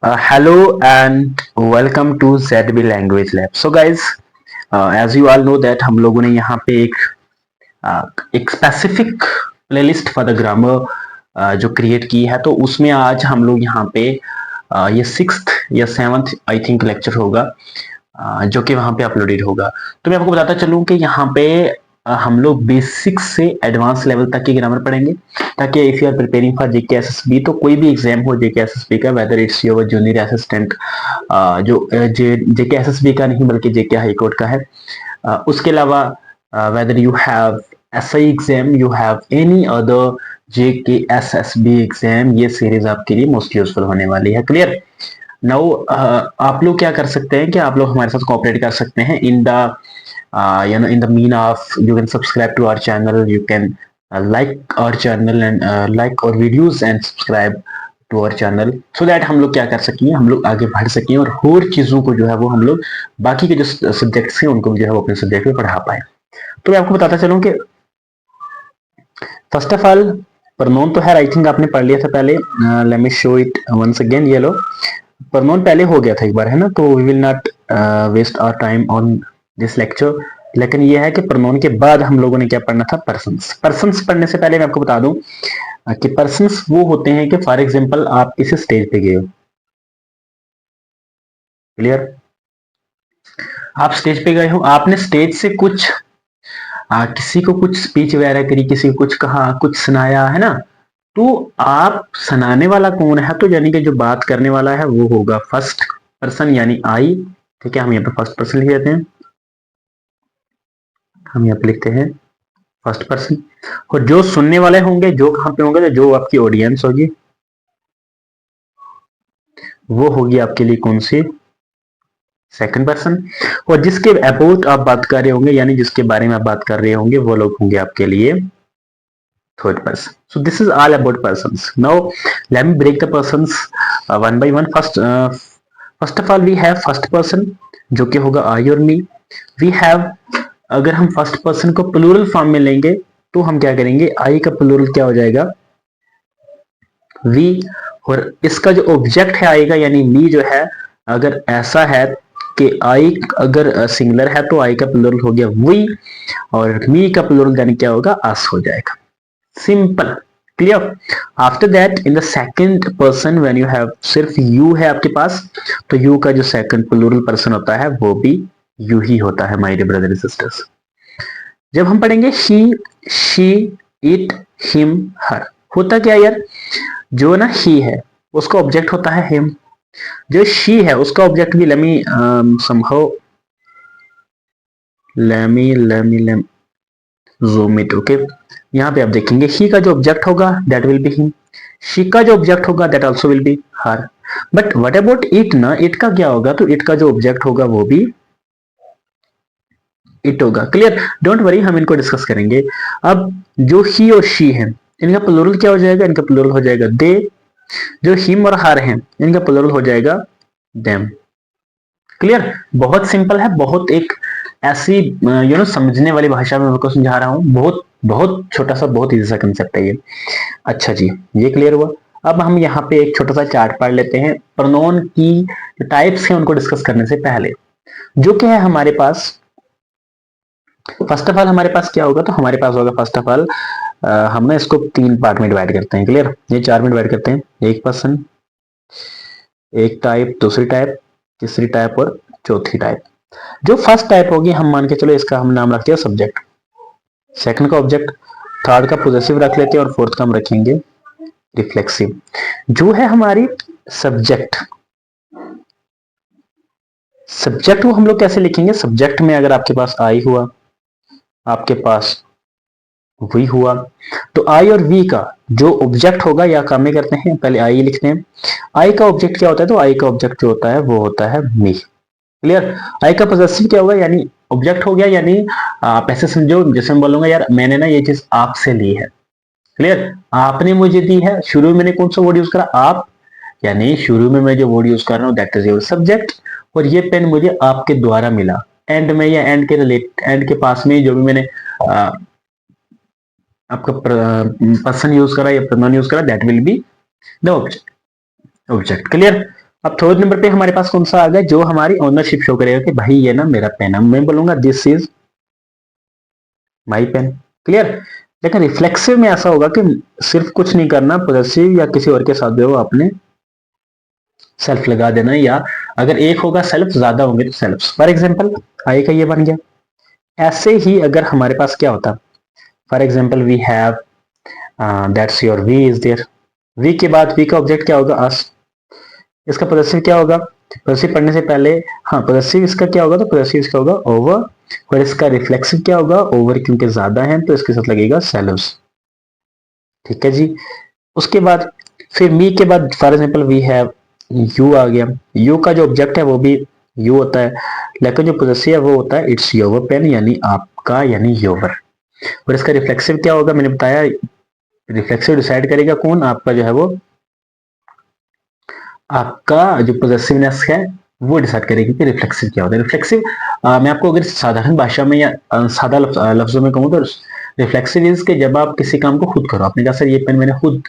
Hello and welcome to ZB Language Lab. So guys, as you all know that हम लोगों ने यहाँ पे एक specific playlist for the grammar जो क्रिएट की है, तो उसमें आज हम लोग यहाँ पे ये सिक्स्थ या सेवंथ आई थिंक लेक्चर होगा जो कि वहां पे अपलोडेड होगा। तो मैं आपको बताता चलूं कि यहाँ पे हम लोग बेसिक से एडवांस लेवल तक की ग्रामर पढ़ेंगे, ताकि if you are preparing for JK SSB, तो कोई भी एग्जाम हो जेके एसएसबी का, whether it's your junior assistant जो जेके एसएसबी का नहीं बल्कि जेके हाई कोर्ट का है, उसके अलावा whether you have SI exam, you have any other JK SSB exam, ये सीरीज आपके लिए मोस्ट यूजफुल होने वाली है। क्लियर? नाउ आप लोग क्या कर सकते हैं कि आप लोग हमारे साथ कोऑपरेट कर सकते हैं in the in the mean of you can subscribe to our channel, you can like our channel and like our videos and subscribe to our channel so that हम लोग क्या कर सकें, हम लोग आगे बढ़ सकें और चीजों को जो है वो हम लोग बाकी के जो सब्जेक्ट्स हैं उनको जो है वो अपने सब्जेक्ट में पढ़ा पाए। तो मैं आपको बताता चलूं कि फर्स्ट ऑफ ऑल प्रोनाउन तो है, आई थिंक आपने पढ़ लिया था पहले। Let me show it once again. ये लो, प्रोनाउन पहले हो गया था एक बार, है ना, तो we will not waste our time on this lecture. लेकिन ये है कि प्रोनाउन के बाद हम लोगों ने क्या पढ़ना था, पर्सन्स। पर्सन्स पढ़ने से पहले मैं आपको बता दूं कि पर्सन्स वो होते हैं कि फॉर एग्जांपल आप किसी स्टेज पे गए हो। क्लियर? आप स्टेज पे गए हो, आपने स्टेज से कुछ किसी को कुछ स्पीच वगैरह करी, किसी को कुछ कहा, कुछ सुनाया, है ना। तो आप सुनाने वाला कौन है, तो यानी कि जो बात करने वाला है वो होगा फर्स्ट पर्सन यानी आई। ठीक है, हम यहाँ पे फर्स्ट पर्सन लिख देते हैं, हम यहाँ पे लिखते हैं फर्स्ट पर्सन। और जो सुनने वाले होंगे, जो कहाँ पे होंगे, तो जो आपकी ऑडियंस होगी वो होगी आपके लिए कौन सी, सेकंड पर्सन। और जिसके अबाउट आप बात कर रहे होंगे, यानी जिसके बारे में आप बात कर रहे होंगे, वो लोग होंगे आपके लिए third person. So this is all about persons. Now let me break the persons one by one. First of all we have first person जो कि होगा आई और मी। वी हैव, अगर हम फर्स्ट पर्सन को प्लूरल फॉर्म में लेंगे तो हम क्या करेंगे, आई का प्लूरल क्या हो जाएगा, वी। और इसका जो ऑब्जेक्ट है आई का यानी मी जो है, अगर ऐसा है कि आई अगर सिंगुलर है तो आई का प्लूरल हो गया वी, और मी का प्लूरल यानी क्या होगा, अस हो जाएगा। Simple. Clear? After that in the second person when you have सिर्फ यू है आपके पास, तो यू का जो सेकंड प्लूरल पर्सन होता है वो भी यू ही होता है, my dear brother and sisters. जब हम पढ़ेंगे he, she, it, him, her, होता क्या यार, जो ना ही है उसका ऑब्जेक्ट होता है हिम, जो शी है उसका ऑब्जेक्ट भी let me somehow let me zoom it. Okay, यहाँ पे आप देखेंगे ही का जो ऑब्जेक्ट होगा that will be him, she का जो ऑब्जेक्ट होगा that also will be her. But what about it ना, इट का क्या होगा, तो इट का जो ऑब्जेक्ट होगा वो भी इट होगा। क्लियर? डोंट वरी, हम इनको डिस्कस करेंगे। अब जो ही और शी है, इनका प्लूरल क्या हो जाएगा, इनका प्लूरल हो जाएगा दे। जो हिम और हर हैं, इनका प्लूरल हो जाएगा देम। क्लियर? बहुत सिंपल है, बहुत एक ऐसी समझने वाली भाषा में आपको समझा रहा हूं, बहुत बहुत छोटा सा, बहुत इजी सा कंसेप्ट है ये। अच्छा जी, ये क्लियर हुआ। अब हम यहाँ पे एक छोटा सा चार्ट पढ़ लेते हैं प्रोनाउन की जो टाइप्स हैं उनको डिस्कस करने से पहले। जो क्या है हमारे पास, फर्स्ट ऑफ ऑल हमारे पास क्या होगा, तो हमारे पास होगा फर्स्ट ऑफ ऑल, हम ना इसको तीन पार्ट में डिवाइड करते हैं। क्लियर? ये चार में डिवाइड करते हैं, एक पर्सन, एक टाइप, दूसरी टाइप, तीसरी टाइप और चौथी टाइप। जो फर्स्ट टाइप होगी, हम मान के चलो इसका हम नाम रखते हैं सब्जेक्ट, सेकंड का ऑब्जेक्ट, थर्ड का पोजेसिव रख लेते हैं और फोर्थ का हम रखेंगे रिफ्लेक्सिव। जो है हमारी सब्जेक्ट, सब्जेक्ट को हम लोग कैसे लिखेंगे, सब्जेक्ट में अगर आपके पास आई हुआ, आपके पास वी हुआ, तो आई और वी का जो ऑब्जेक्ट होगा, या काम में करते हैं पहले आई लिखते हैं। आई का ऑब्जेक्ट क्या होता है, तो आई का ऑब्जेक्ट जो होता है वो होता है मी। क्लियर? आई का पोजेसिव क्या होगा, यानी ऑब्जेक्ट हो गया, यानी आप ऐसे समझो जैसे मैं बोलूंगा यार मैंने ना ये चीज आपसे ली है। क्लियर? आपने मुझे दी है, शुरू में मैंने कौन सा वर्ड यूज करा, आप, यानी शुरू में मैं जो वर्ड यूज कर रहा हूं दैट इज योर सब्जेक्ट। और ये पेन मुझे आपके द्वारा मिला, एंड में या एंड के रिलेट, एंड के पास में जो भी मैंने आपका पर्सन यूज करा या प्रोनाउन यूज करा that will be the object. Object. Clear? अब थर्ड नंबर पे हमारे पास कौन सा आ गया, जो हमारी ओनरशिप शो करेगा कि भाई ये ना मेरा पेन है, मैं बोलूंगा this is my pen. Clear. लेकिन रिफ्लेक्सिव में ऐसा होगा कि सिर्फ कुछ नहीं करना, पॉजेसिव या किसी और के साथ जो आपने सेल्फ लगा देना, या अगर एक होगा सेल्फ, ज्यादा होंगे तो सेल्फ। फॉर एग्जाम्पल आई का ये बन गया। ऐसे ही अगर हमारे पास क्या होता, for example we have that's your we is there, we के बाद वी का ऑब्जेक्ट क्या होगा, अस। इसका पॉजेसिव क्या होगा, पॉजेसिव पढ़ने से पहले, हाँ पॉजेसिव इसका क्या होगा, तो पॉजेसिव इसका होगा ओवर, और इसका रिफ्लेक्सिव क्या होगा, ओवर, क्योंकि ज्यादा है तो इसके साथ लगेगा सेल्व्स। ठीक है जी। उसके बाद फिर मी के बाद for example we have you आ गया। यू का जो ऑब्जेक्ट है वो भी यू होता है, लेकिन जो पॉजेसिव है वो होता है इट्स योर पेन, यानी आपका, यानी योर। और इसका रिफ्लेक्सिव क्या होगा, मैंने बताया रिफ्लेक्सिव डिसाइड करेगा कौन, आपका जो है वो, आपका जो पॉजेसिवनेस है वो डिसाइड करेगी कि रिफ्लेक्सिव क्या होता है। रिफ्लेक्सिव मैं आपको अगर साधारण भाषा में या सादा लफ्जों में कहूँ तो रिफ्लेक्सिव इज के जब आप किसी काम को खुद करो, आपने कहा सर ये पेन मैंने खुद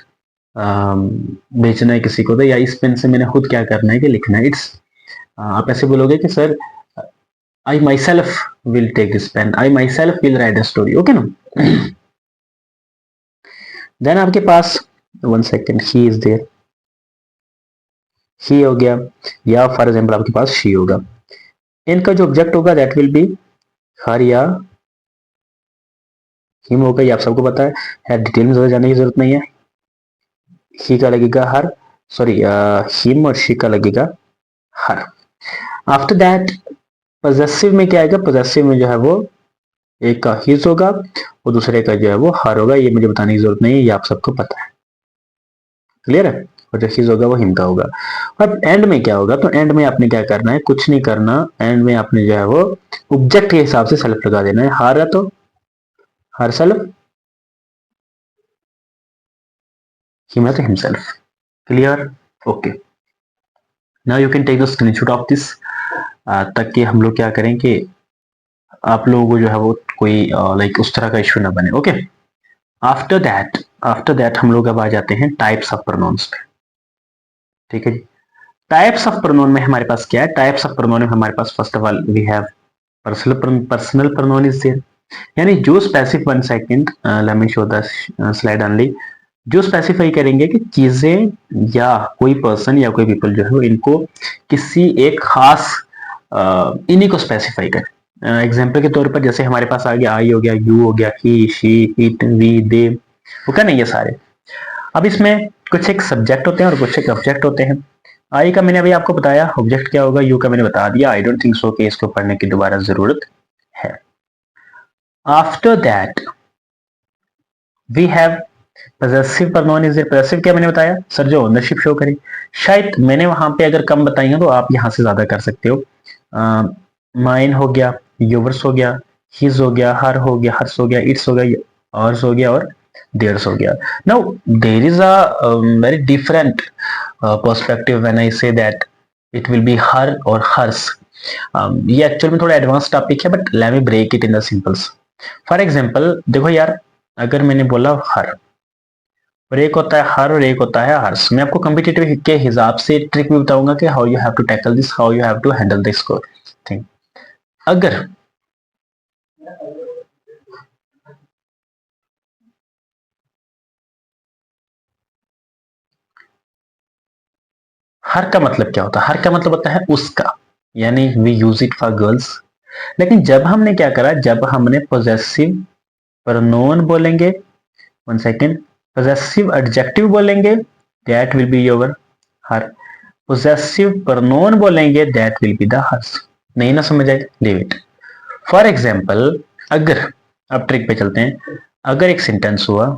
बेचना है किसी को, तो या इस पेन से मैंने खुद क्या करना है कि लिखना है, इट्स आप ऐसे बोलोगे कि sir I myself will take this pen, I myself will write a story, okay ना। देन आपके पास one second, he is there, he हो गया, या फॉर एग्जाम्पल आपके पास शी होगा। इनका जो ऑब्जेक्ट होगा दैट विल बी हर या हिम होगा, ये आप सबको पता है, डिटेल में ज्यादा जाने की जरूरत नहीं है। ही का लगेगा हर, सॉरी हिम और शी का लगेगा हर। आफ्टर दैट पॉजेसिव में क्या आएगा, पॉजेसिव में जो है वो एक का हिज होगा और दूसरे का जो है वो हर होगा, ये मुझे बताने की जरूरत नहीं है, ये आप सबको पता है। क्लियर है। और जो हिज होगा वो हिम का होगा। अब एंड में क्या होगा, तो एंड में आपने क्या करना है, कुछ नहीं करना, एंड में आपने जो है वो ऑब्जेक्ट के हिसाब से सेल्फ लगा देना है, हर है तो हर सेल्फ, हिम है तो himself. Clear. Okay. Now you can take the screenshot of this, ताकि हम लोग क्या करें कि आप लोगों को जो है वो कोई लाइक उस तरह का इश्यू ना बने। ओके। आफ्टर दैट हम लोग अब आ जाते हैं टाइप्स ऑफ प्रोनाउंस पे। ठीक है जी। टाइप्स ऑफ प्रोनाउन में हमारे पास क्या है, टाइप्स ऑफ प्रोनाउन में हमारे पास first of all we have personal pronoun is there, यानी जो specific, one second let me show the slide only, जो स्पेसिफाई करेंगे कि चीजें या कोई पर्सन या कोई पीपल जो है वो इनको किसी एक खास इन्हीं को स्पेसिफाई करें। एग्जाम्पल के तौर पर जैसे हमारे पास आ गया आई हो गया, यू हो गया, ही शी इट वी दे, वो क्या नहीं ये सारे। अब इसमें कुछ एक सब्जेक्ट होते हैं और कुछ एक ऑब्जेक्ट होते हैं। आई का मैंने अभी आपको बताया ऑब्जेक्ट क्या होगा, यू का मैंने बता दिया, आई डोंट थिंक सो कि इसको पढ़ने की दोबारा जरूरत है। After that we have possessive pronoun is possessive, क्या मैंने बताया सर, जो ओनरशिप शो करे। शायद मैंने वहां पे अगर कम बताई हो तो आप यहां से ज्यादा कर सकते हो। माइन हो गया, योवर्स हो गया, हिज हो गया, हर हो गया, हर्स हो गया, इट्स हो गया, ऑर्स हो गया और देयर्स हो गया। Now there is a very different perspective when I say that it will be her और हर्स। ये एक्चुअल में थोड़ा एडवांस टॉपिक है, but let me break it in the simples. For example देखो यार, अगर मैंने बोला हर, और एक होता है हर और एक होता है हर्ष, मैं आपको कॉम्पिटिटिव के हिसाब से ट्रिक भी बताऊंगा कि how you have to tackle this, how you have to handle this thing. अगर हर का मतलब क्या होता है, हर का मतलब होता है उसका, यानी we use it for girls. लेकिन जब हमने क्या करा, जब हमने पोजेसिव प्रोनोन बोलेंगे, वन सेकेंड, पोजेसिव एडजेक्टिव बोलेंगे that will be your her, possessive pronoun बोलेंगे that will be the hers. नहीं ना समझ आए, लीव इट। फॉर एग्जाम्पल अगर, अब ट्रिक पे चलते हैं, अगर एक सेंटेंस हुआ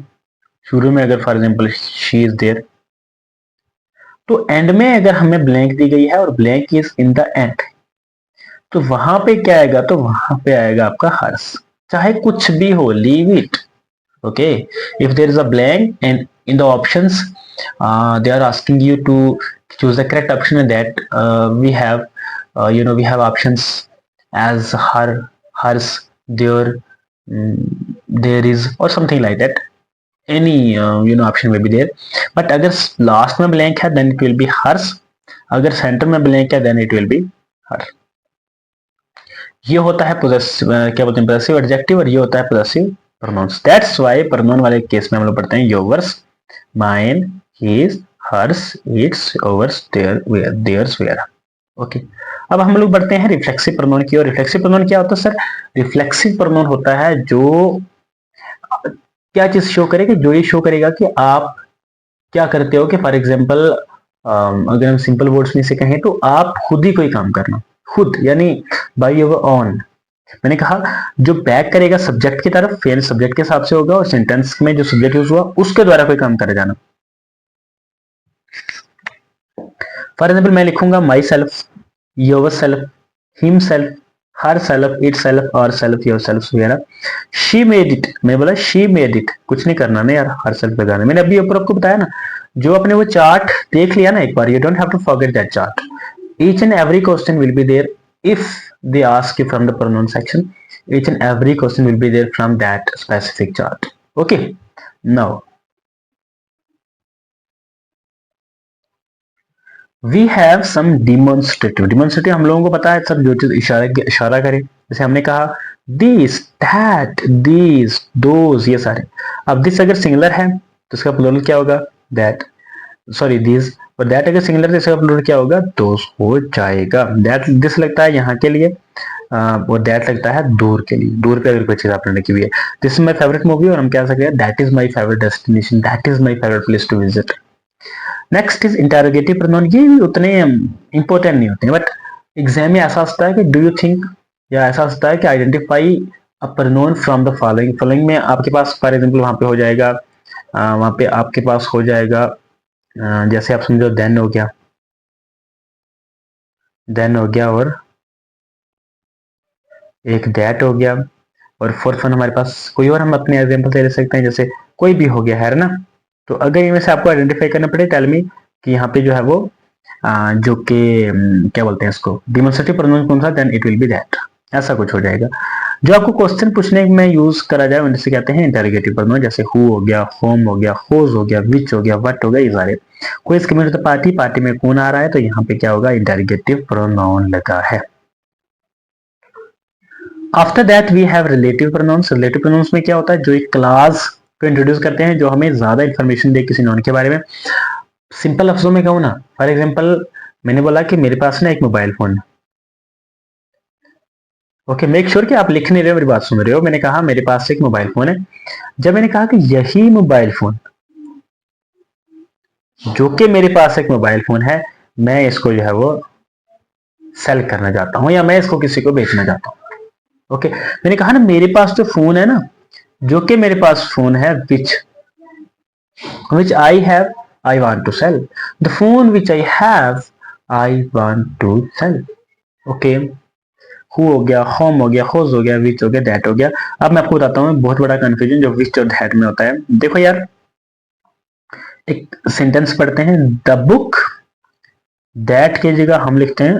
शुरू में, अगर for example she is there, तो एंड में अगर हमें ब्लैंक दी गई है और blank is in the end, तो वहां पे क्या आएगा, तो वहां पे आएगा आपका हर्ष, चाहे कुछ भी हो, leave it. Okay. If there is a blank and in the options they are asking you to choose the correct option, and that we have we have options as her, hers, their, there is or something like that, any option may be there, but अगर last में blank है then it will be hers, अगर centre में blank है then it will be हर। ये होता है possessive, क्या बोलते हैं, पोजेसिव एडजेक्टिव, और ये होता है possessive pronouns. That's why pronoun वाले केस में हम लोग पढ़ते हैं yours, mine, his, hers, its, ours, theirs, where. Okay, अब हम लोग बढ़ते हैं रिफ्लेक्सिव प्रोनाउन की ओर। रिफ्लेक्सिव प्रोनाउन क्या होता है सर? रिफ्लेक्सिव प्रोनाउन होता है जो क्या चीज शो करेगा, जो ये शो करेगा कि आप क्या करते हो। कि फॉर एग्जाम्पल अगर हम सिंपल वर्ड्स में से कहें तो आप खुद ही कोई काम करना, खुद यानी बाय योर ऑन। मैंने कहा जो बैक करेगा सब्जेक्ट की तरफ, यानी सब्जेक्ट के हिसाब से होगा, और सेंटेंस में जो सब्जेक्ट यूज हुआ उसके द्वारा कोई काम करे जाना। फॉर एग्जाम्पल मैं लिखूंगा my self, your self, him self, her self, it self, और सेल्फ, योर सेल्फ वगैरह। शी मेड इट, मैं बोला शी मेड इट, कुछ नहीं करना ना यार, हर सेल्फ लगाना। मैंने अभी ऊपर आपको बताया ना, जो आपने वो चार्ट देख लिया ना एक बार, you don't have to forget that chart. Each and every question will be there if they ask you from the pronoun section. Each and every question will be there from that specific chart. Okay, now we have some demonstrative. Demonstrative हम लोगों को पता है सब, जो चीज इशारा करे। जैसे हमने कहा this, that, these, those, ये सारे। अब this अगर सिंगुलर है तो इसका प्लूरल क्या होगा? that, sorry these। और that अगर सिंगुलर है तो इसका प्लूरल क्या होगा? those हो जाएगा। that this लगता है यहाँ के लिए, और दैट लगता है दूर के लिए। दूर पे अगर कोई चीज आपने लिखी हुई है, this is my favourite movie, और हम कह सकते हैं that is my favourite destination, that is my favourite place to visit. Next is interrogative pronoun. ये भी उतने इंपॉर्टेंट नहीं होते हैं, बट एग्जाम में ऐसा होता है कि डू यू थिंक, या ऐसा होता है कि identify a pronoun from the following. Following में आपके पास फॉर एग्जाम्पल वहां पे हो जाएगा, वहां पे आपके पास हो जाएगा, जैसे आप समझो देन हो गया, देन हो गया, और एक दैट हो गया, और फोर्थ वन हमारे पास कोई और हम अपने एग्जांपल से ले सकते हैं, जैसे कोई भी हो गया है ना। तो अगर इनमें से आपको आइडेंटिफाई करना पड़े, टेल मी कि यहाँ पे जो है वो जो कि क्या बोलते हैं इसको, डिमोन्स्ट्रेटिव प्रोनाउन कौन सा, then it will be that, ऐसा कुछ हो जाएगा। जो आपको क्वेश्चन पूछने में यूज करा जाए उनसे कहते हैं इंटरोगेटिव प्रोनाउन, जैसे हु हो गया, होम हो गया, होज हो गया, विच हो गया, व्हाट हो गया, ये सारे। कोई इसके में पार्टी, पार्टी में कौन आ रहा है, तो यहाँ पे क्या होगा, इंटरोगेटिव प्रोनाउन लगा है। After that we have relative pronouns. Relative pronouns में क्या होता है, जो एक क्लास को इंट्रोड्यूस करते हैं, जो हमें ज्यादा इंफॉर्मेशन दे किसी नॉन के बारे में। सिंपल लफ्जों में कहूँ ना, फॉर एग्जांपल मैंने बोला कि मेरे पास ना एक मोबाइल फोन है। ओके, मेक श्योर कि आप लिख नहीं रहे हो, मेरी बात सुन रहे हो। मैंने कहा मेरे पास एक मोबाइल फोन है। जब मैंने कहा कि यही मोबाइल फोन, जो कि मेरे पास एक मोबाइल फोन है, मैं इसको जो है वो सेल करना चाहता हूँ, या मैं इसको किसी को बेचना चाहता हूँ। ओके, मैंने कहा ना मेरे पास जो फोन है ना, जो कि मेरे पास फोन है, which I have, I want to sell. The phone which I have, I want to sell. Okay, who हो गया, home हो गया, whose हो गया, which हो गया, that हो गया। अब मैं आपको बताता हूँ बहुत बड़ा कंफ्यूजन जो which और that में होता है। देखो यार, एक सेंटेंस पढ़ते हैं, द बुक, that की जगह हम लिखते हैं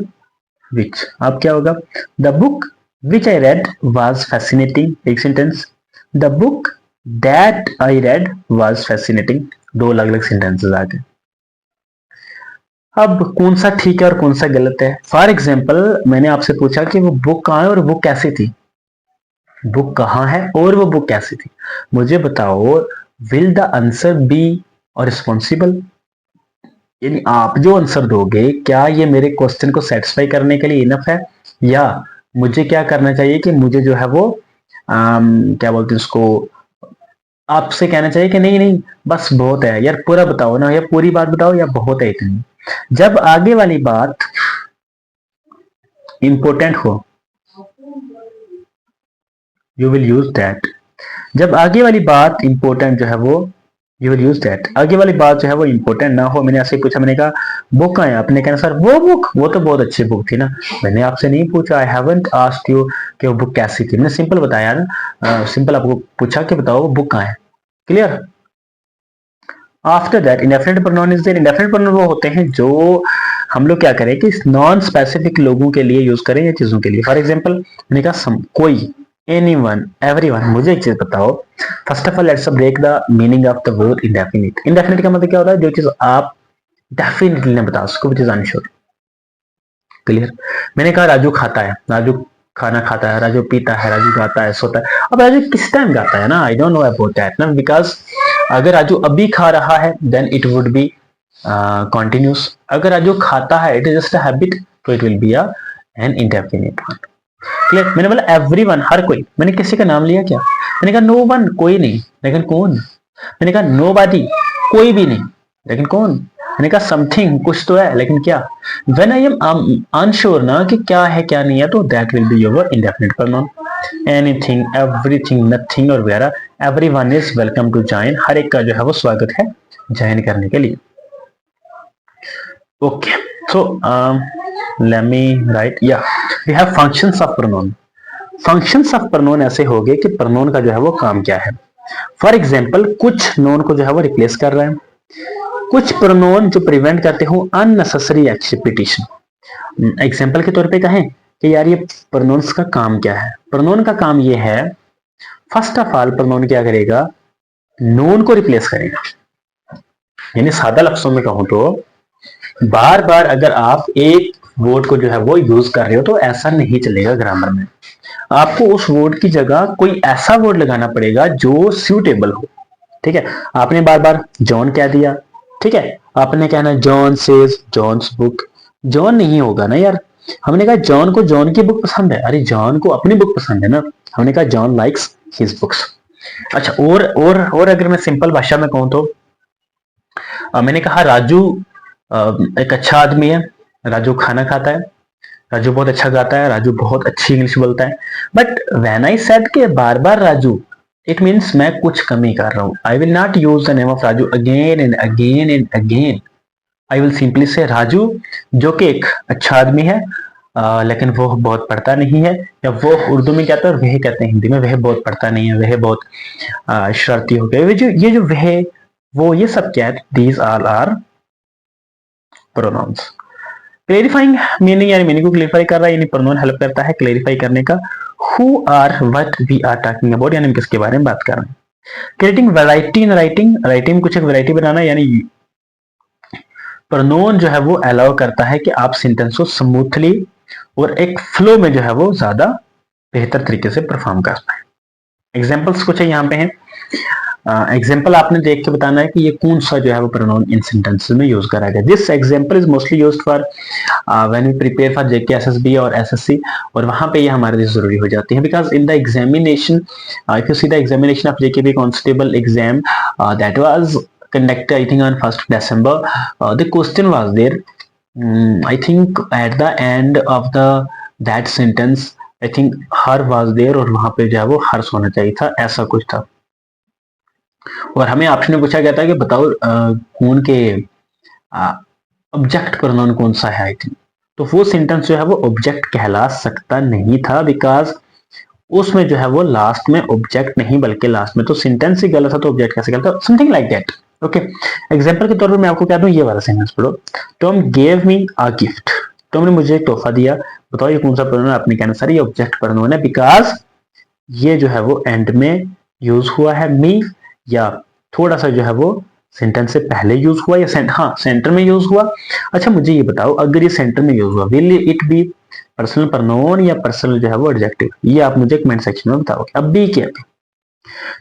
which। अब क्या होगा, the book which I read was fascinating, एक sentence. The book that I read was fascinating, दो अलग अलग सेंटेंसेस आ गए। अब कौन सा ठीक है और कौन सा गलत है? फॉर एग्जाम्पल मैंने आपसे पूछा कि वो बुक कहाँ है और बुक कैसी थी। बुक कहाँ है और वो बुक कैसी थी, मुझे बताओ। विल द आंसर बी और रिस्पॉन्सिबल, यानी आप जो आंसर दोगे, क्या ये मेरे क्वेश्चन को सेटिस्फाई करने के लिए इनफ है, या मुझे क्या करना चाहिए कि मुझे जो है वो क्या बोलते हैं उसको, आपसे कहना चाहिए कि नहीं नहीं बस बहुत है यार, पूरा बताओ ना, या पूरी बात बताओ, या बहुत है इतनी। जब आगे वाली बात इंपॉर्टेंट हो, यू विल यूज दैट। जब आगे वाली बात इंपॉर्टेंट जो है वो, यू विल यूज दैट। आगे वाली बात जो है वो इंपॉर्टेंट ना हो, मैंने ऐसे ही पूछा, मैंने कहा बुक कहाँ है, आपने कहना सर वो बुक, वो तो बहुत अच्छी बुक थी ना। मैंने आपसे नहीं पूछा, आई हैवंट आस्क्ड यू कि वो बुक कैसी थी, मैंने सिंपल बताया ना, सिंपल आपको पूछा कि बताओ वो बुक कहाँ है। Clear? After that indefinite pronoun is there. Indefinite pronoun वो होते हैं जो हम लोग क्या करें कि नॉन स्पेसिफिक लोगों के लिए यूज करें या चीजों के लिए। फॉर एग्जांपल मैंने कहा कोई, एनीवन, एवरीवन। मुझे एक चीज बताओ, first of all let's break the meaning of the word indefinite. Indefinite का मतलब क्या होता है, जो चीज आप डेफिनेटली नहीं बता सकूं, विच इज अनश्योर। क्लियर। मैंने कहा राजू खाता है, राजू खाना खाता है, राजू पीता है, राजू गाता है, सोता है। अब राजू किस टाइम गाता है ना, I don't know about that ना, बिकॉज अगर राजू अभी खा रहा है then it would be continuous. अगर राजू खाता है it is just a habit, तो it will be a an indefinite one. Clear. मैंने बोला एवरीवन, हर कोई, मैंने किसी का नाम लिया क्या? मैंने कहा नो वन, कोई नहीं, लेकिन कौन? मैंने कहा नो बॉडी, कोई भी नहीं, लेकिन कौन? मैंने कहा समथिंग, कुछ तो है, लेकिन क्या? वेन आई एम अनश्योर ना कि क्या है क्या नहीं है, तो that will be your indefinite pronoun. Anything, everything, nothing और वगैरह। Everyone is welcome to join, हर एक का जो है वो स्वागत है ज्वाइन करने के लिए। Okay, so let me write, या we have functions of pronoun. Functions of pronoun ऐसे हो गए कि प्रोनाउन का जो है वो काम क्या है। फॉर एग्जाम्पल, कुछ नोन को जो है वो रिप्लेस कर रहा है, कुछ प्रोनाउन जो प्रिवेंट करते हो अननेसेसरी एक्सपेक्टेशन। एग्जाम्पल के तौर पे कहें कि यार ये प्रोनाउंस का काम क्या है। प्रोनाउन का काम ये है, फर्स्ट ऑफ ऑल प्रोनाउन क्या करेगा, नोन को रिप्लेस करेगा। यानी सादा लफ्जों में कहूं तो बार बार अगर आप एक वर्ड को जो है वो यूज कर रहे हो तो ऐसा नहीं चलेगा ग्रामर में। आपको उस वर्ड की जगह कोई ऐसा वर्ड लगाना पड़ेगा जो सूटेबल हो। ठीक है। आपने बार बार जॉन कह दिया, ठीक है, आपने कहना John says John's book. John नहीं होगा ना यार। हमने कहा जॉन को जॉन की बुक पसंद है, अरे जॉन को अपनी बुक पसंद है ना। हमने कहा जॉन लाइक्स हिज बुक्स। अच्छा, और अगर मैं सिंपल भाषा में कहूं तो मैंने कहा राजू एक अच्छा आदमी है, राजू खाना खाता है, राजू बहुत अच्छा गाता है, राजू बहुत अच्छी इंग्लिश बोलता है। बट व्हेन आई सेड के बार बार राजू, इट मीन्स मैं कुछ कमी कर रहा हूं। I will not use the name of Raju again and again and again. I will simply से राजू, जो कि एक अच्छा आदमी है, लेकिन वो बहुत पढ़ता नहीं है, या वो उर्दू में कहता है, वह कहते हैं हिंदी में, वह बहुत पढ़ता नहीं है, वह बहुत शरारती हो गया। ये जो वह, वो ये सब क्या है, these all are pronouns. Clarifying meaning, यानी मीनिंग को क्लेरिफाई कर रहा है, यानी प्रोनाउन हेल्प करता है क्लेरिफाई करने का। Who are what we are talking about, यानी हम किसके बारे में बात कर रहे हैं। Creating variety in writing, writing में कुछ एक वैरायटी बनाना, यानी प्रोनाउन जो है वो अलाउ करता है कि आप सेंटेंस को स्मूथली और एक फ्लो में जो है वो ज्यादा बेहतर तरीके से परफॉर्म कर पाए। एग्जाम्पल्स कुछ है यहाँ पे हैं। एग्जाम्पल आपने देख के बताना है कि ये कौन सा जो है वो प्रोनाउन इन सेंटेंसेस में यूज करा गया। This example is mostly used for when we prepare for JK SSB और एसएससी, और वहां पे ये हमारे लिए जरूरी हो जाती है, because in the examination, if you see the examination of JKB constable exam that was conducted I think on 1st December, the question was there, I think at the end of the that sentence I think her was there, और वहां पे जो है वो हर्ष होना चाहिए था, ऐसा कुछ था। और हमें ऑप्शन में पूछा गया था कि बताओ कौन के ऑब्जेक्ट प्रोनाउन कौन सा है। आई थिंक तो वो सेंटेंस जो है वो ऑब्जेक्ट कहला सकता नहीं था, बिकॉज उसमें जो है वो लास्ट में ऑब्जेक्ट नहीं, बल्कि लास्ट में तो सेंटेंस ही गलत था, तो ऑब्जेक्ट कैसे गलत था, something like that. Okay, example के तौर पर मैं आपको कह दूं, ये वाला सेंटेंस पढ़ो, Tom gave me a gift. Tom ने मुझे एक तोहफा दिया। बताओ ये कौन सा प्रोनाउन है? आपने कहना सर ये ऑब्जेक्ट प्रोनाउन है, बिकॉज ये जो है वो एंड में यूज हुआ है, मी, या थोड़ा सा जो है वो सेंटेंस से पहले यूज हुआ, या हाँ सेंटर में यूज हुआ। अच्छा मुझे ये बताओ, अगर ये सेंटर में यूज हुआ, will it be personal pronoun या पर्सनल जो है वो एडजेक्टिव? ये आप मुझे कमेंट सेक्शन में बताओगे। अब बी क्या है?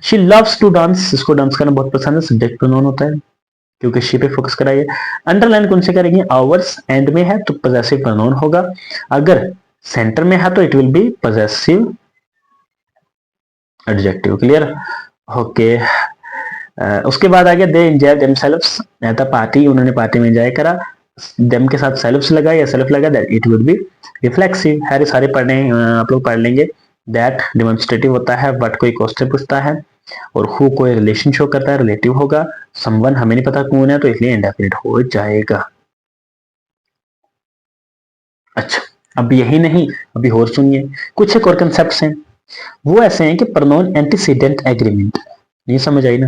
शी लव्स टू डांस, इसको डांस करना बहुत पसंद है, सब्जेक्ट प्रोनाउन होता है क्योंकि शी पे फोकस कराइए। अंडरलाइन कौन से करेंगे? आवर्स एंड में है तो पजेसिव प्रोनाउन होगा, अगर सेंटर में है तो it will B possessive adjective. Clear? Okay, उसके बाद आ गया they enjoy themselves at the party, उन्होंने पार्टी में एंजॉय करा। देम के साथ सेल्फ्स लगा या सेल्फ लगा, that it would B reflexive. है सारे पढ़ने, आप लोग पढ़ लेंगे। दैट डेमोन्स्ट्रेटिव होता है, बट कोई क्वेश्चन पूछता है, और हु कोई रिलेशन शो करता है, रिलेटिव होगा। समवन हमें नहीं पता कौन है, तो इसलिए इंडेफिनिट हो जाएगा। अच्छा, अब यही नहीं, अभी और सुनिए, कुछ एक और कंसेप्ट हैं, वो ऐसे हैं कि प्रोनाउन एंटीसीडेंट एग्रीमेंट। नहीं समझ आई ना?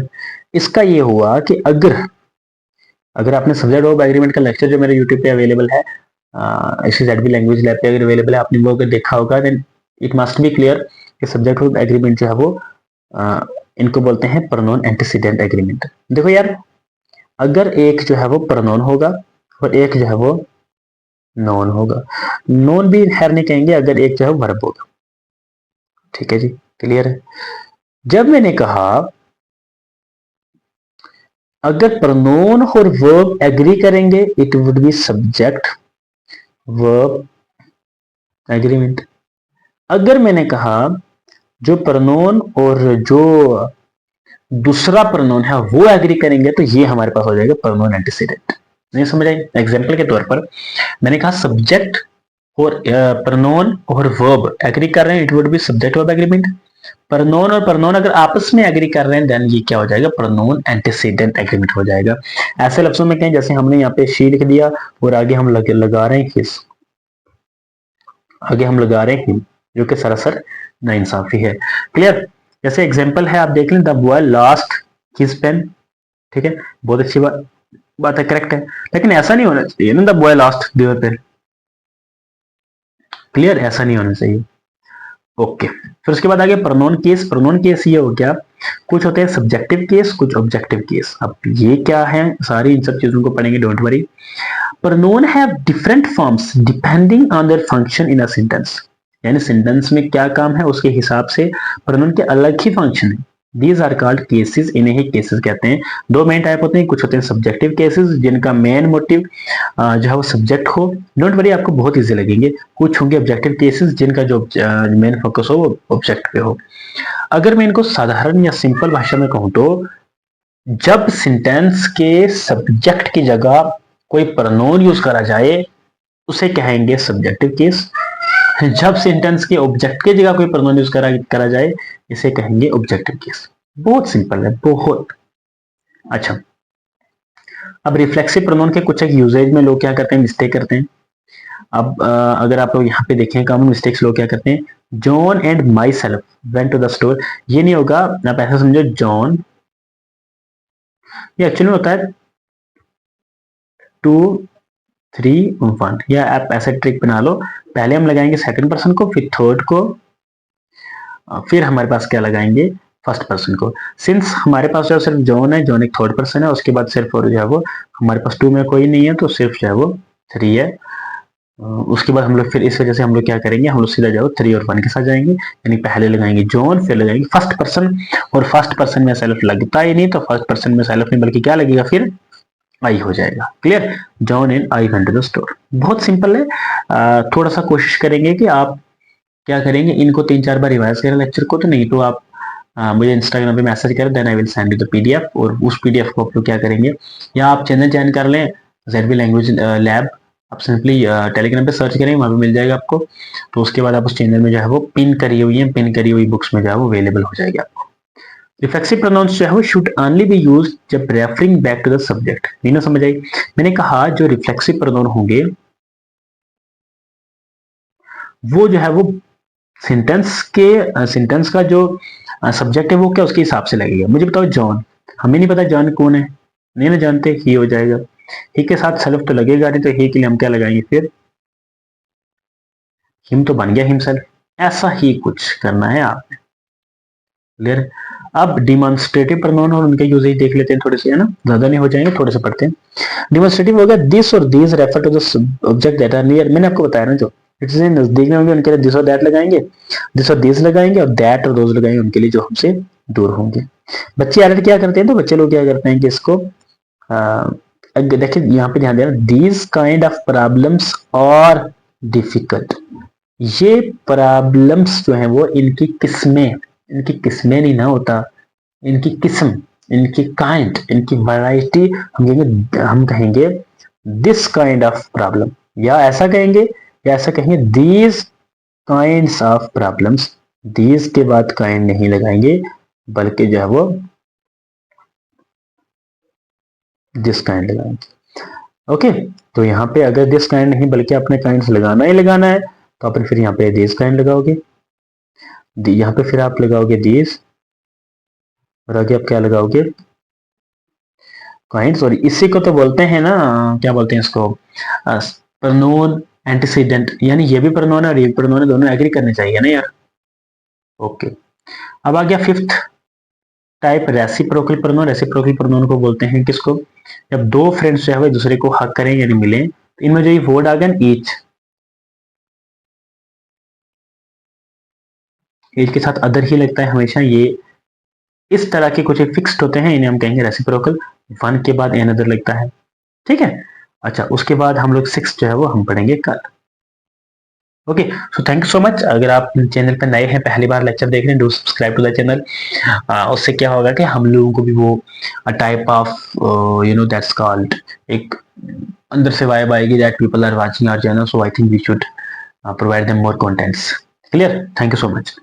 इसका ये हुआ कि अगर आपने सब्जेक्ट वर्ब एग्रीमेंट का लेक्चर जो मेरे यूट्यूब पे अवेलेबल है, इसी जेडबी लैंग्वेज लैब पे अगर अवेलेबल है, आपने वो अगर देखा होगा, then it must be clear कि सब्जेक्ट वर्ब एग्रीमेंट जो है वो इनको बोलते हैं प्रोनाउन एंटीसीडेंट एग्रीमेंट। देखो यार, अगर एक जो है वो प्रोनाउन होगा और एक जो है वो नॉन होगा। नॉन भी खैर नहीं कहेंगे अगर एक जो है वर्ब होगा। ठीक है जी, क्लियर है। जब मैंने कहा अगर प्रोनोन और वर्ब एग्री करेंगे it would be subject verb agreement. अगर मैंने कहा जो प्रोनोन और जो दूसरा प्रोनोन है वो एग्री करेंगे तो ये हमारे पास हो जाएगा प्रोनोन एंटीसीडेंट। नहीं समझ आई? एग्जांपल के तौर पर मैंने कहा सब्जेक्ट और प्रोनोन और वर्ब एग्री कर रहे हैं, it would be subject verb agreement. Pronoun और प्रोनोन अगर आपस में एग्री कर रहे हैं देन ये क्या हो जाएगा? प्रोनोन एंटीसीडेंट एग्रीमेंट हो जाएगा। ऐसे लफ्जों में कहें जैसे हमने यहाँ पे शी लिख दिया और आगे हम लगा रहे हैं हिज, आगे हम लगा रहे हैं हिम, जो कि सरासर नाइंसाफी है। क्लियर? जैसे एग्जांपल है आप देख लें, the boy lost his pen. ठीक है, बहुत अच्छी बात है, करेक्ट है। लेकिन ऐसा नहीं होना चाहिए ना the boy lost their pen. Clear? ऐसा नहीं होना चाहिए। ओके, फिर उसके बाद आगे प्रोनोन केस। प्रोनोन केस ये हो गया, कुछ होते हैं सब्जेक्टिव केस, कुछ ऑब्जेक्टिव केस। अब ये क्या है, सारी इन सब चीजों को पढ़ेंगे, don't worry. Pronoun have different forms depending on their function in a sentence. यानी सेंटेंस में क्या काम है उसके हिसाब से प्रोनोन के अलग ही फंक्शन है। दीज आर कॉल्ड केसेस, इन्हें ही केसेस कहते हैं। दो मेन टाइप होते हैं, कुछ होते हैं सब्जेक्टिव केसेस जिनका मेन मोटिव जो है वो सब्जेक्ट हो, डोंट वरी आपको बहुत इजी लगेंगे। कुछ होंगे ऑब्जेक्टिव केसेस जिनका जो मेन फोकस हो वो ऑब्जेक्ट पे हो। अगर मैं इनको साधारण या सिंपल भाषा में कहूं तो जब सेंटेंस के सब्जेक्ट की जगह कोई प्रोनोन यूज करा जाए उसे कहेंगे सब्जेक्टिव केस। जब सेंटेंस के ऑब्जेक्ट की जगह कोई प्रोनोन यूज करा जाए इसे कहेंगे ऑब्जेक्टिव केस। बहुत सिंपल है, बहुत अच्छा। अब रिफ्लेक्सिव प्रोनोन के कुछ एक यूजेज में लोग क्या करते हैं, मिस्टेक करते हैं। अब अगर आप लोग यहाँ पे देखें कॉमन मिस्टेक्स लोग क्या करते हैं, John and myself went to the store. ये नहीं होगा, आप ऐसा समझो जॉन, ये एक्चुअली होता है 2 3 1। या आप ऐसा ट्रिक बना लो, पहले हम लगाएंगे सेकंड पर्सन को, फिर थर्ड को, फिर हमारे पास क्या लगाएंगे, फर्स्ट पर्सन को। सिंस हमारे पास जो सिर्फ जॉन है, जॉन एक थर्ड पर्सन है, उसके बाद सिर्फ और जो है वो हमारे पास 2 में कोई नहीं है तो सिर्फ जो है वो 3 है। उसके बाद हम लोग फिर इस वजह से हम लोग क्या करेंगे, हम लोग सीधा जाओ 3 और 1 के साथ जाएंगे। यानी पहले लगाएंगे जॉन, फिर लगाएंगे फर्स्ट पर्सन, और फर्स्ट पर्सन में सेल्फ लगता ही नहीं तो फर्स्ट पर्सन में सेल्फ नहीं बल्कि क्या लगेगा, फिर आई हो जाएगा। Clear? John and I went to the store. बहुत सिंपल है। थोड़ा सा कोशिश करेंगे कि आप क्या करेंगे, इनको 3-4 बार रिवाइज करें लेक्चर को, तो नहीं तो आप मुझे इंस्टाग्राम पे मैसेज करें, then I will send you the PDF. और उस पीडीएफ को आप लोग क्या करेंगे, या आप चैनल ज्वाइन कर लें ZB लैंग्वेज लैब। आप सिंपली टेलीग्राम पे सर्च करेंगे, वहां पे मिल जाएगा आपको। तो उसके बाद आप उस चैनल में जो है वो पिन करी हुई है, पिन करी हुई बुक्स में जो है वो अवेलेबल हो जाएगी आपको। रिफ्लेक्सिव प्रोनाउंस जो है वो शुड ओनली बी यूज्ड जब referring back to the subject. नहीं ना समझ आई? मैंने कहा जो रिफ्लेक्सिव प्रोनाउन होंगे वो जो है वो सेंटेंस का जो सब्जेक्ट है वो क्या उसके हिसाब से लगेगा। मुझे बताओ जॉन, हमें नहीं पता जॉन कौन है, नहीं ना जानते, ही हो जाएगा। ही के साथ सेल्फ तो लगेगा नहीं, तो ही के लिए हम क्या लगाएंगे, फिर हिम तो बन गया हिमसेल्फ। ऐसा ही कुछ करना है आपने। क्लियर? अब डिमॉन्स्ट्रेटिव प्रोनाउन और उनके यूजेज देख लेते हैं थोड़े से, है ना, ज्यादा नहीं हो जाएंगे, थोड़े से पढ़ते हैं। डिमॉन्स्ट्रेटिव हो गया, दिस और these refer to the object that are near. मैंने आपको बताया ना, जो इट्स नजदीक में होंगे उनके लिए दिस और दैट लगाएंगे, दिस और दीज लगाएंगे, और दैट और दोज लगाएंगे उनके लिए जो हमसे दूर होंगे। बच्चे एडिट क्या करते हैं, तो बच्चे लोग क्या करते हैं कि इसको देखिए यहाँ पे ध्यान देना, दीज काइंड ऑफ प्रॉब्लम्स और डिफिकल्ट। ये प्रॉब्लम्स जो है वो इनकी किस्में नहीं ना होता, इनकी किस्म, इनकी काइंड, इनकी वैरायटी। हम कहेंगे दिस काइंड ऑफ प्रॉब्लम, या ऐसा कहेंगे, या ऐसा कहेंगे these kinds of problems. These के बाद काइंड नहीं लगाएंगे बल्कि जो है वो दिस काइंड लगाएंगे। ओके, तो यहाँ पे अगर दिस काइंड नहीं बल्कि अपने काइंड लगाना ही लगाना है तो अपन फिर यहाँ पे दिस काइंड लगाओगे, यहाँ पे फिर आप लगाओगे दिस, और आगे आप क्या लगाओगे, काइंड। सॉरी, इसी को तो बोलते हैं ना, क्या बोलते हैं इसको, प्रोनोन एंटीसीडेंट। यानी ये भी प्रोनोन है और ये भी प्रोनोन है, दोनों एग्री करने चाहिए ना यार। ओके, अब आ गया fifth, type reciprocal pronoun, reciprocal pronoun को बोलते हैं किसको, जब दो फ्रेंड्स जो है वो दूसरे को हक करें यानी मिले, तो इनमें जो ये वर्ड आ गया ईच, एज के साथ अदर ही लगता है हमेशा, ये इस तरह के कुछ फिक्स्ड होते हैं, इन्हें हम कहेंगे रेसिप्रोकल। वन के बाद एन अदर लगता है, ठीक है। अच्छा, उसके बाद हम लोग सिक्स जो है वो हम पढ़ेंगे कल। Okay, so thank you so much. अगर आप चैनल पर नए हैं, पहली बार लेक्चर देख रहे हैं, do subscribe to the channel. उससे क्या होगा कि हम लोगों को भी वो टाइप ऑफ दैट्स कॉल्ड एक अंदर से वाइब आएगी that people are watching our channel, so I think we should provide them more contents. Clear? Thank you so much.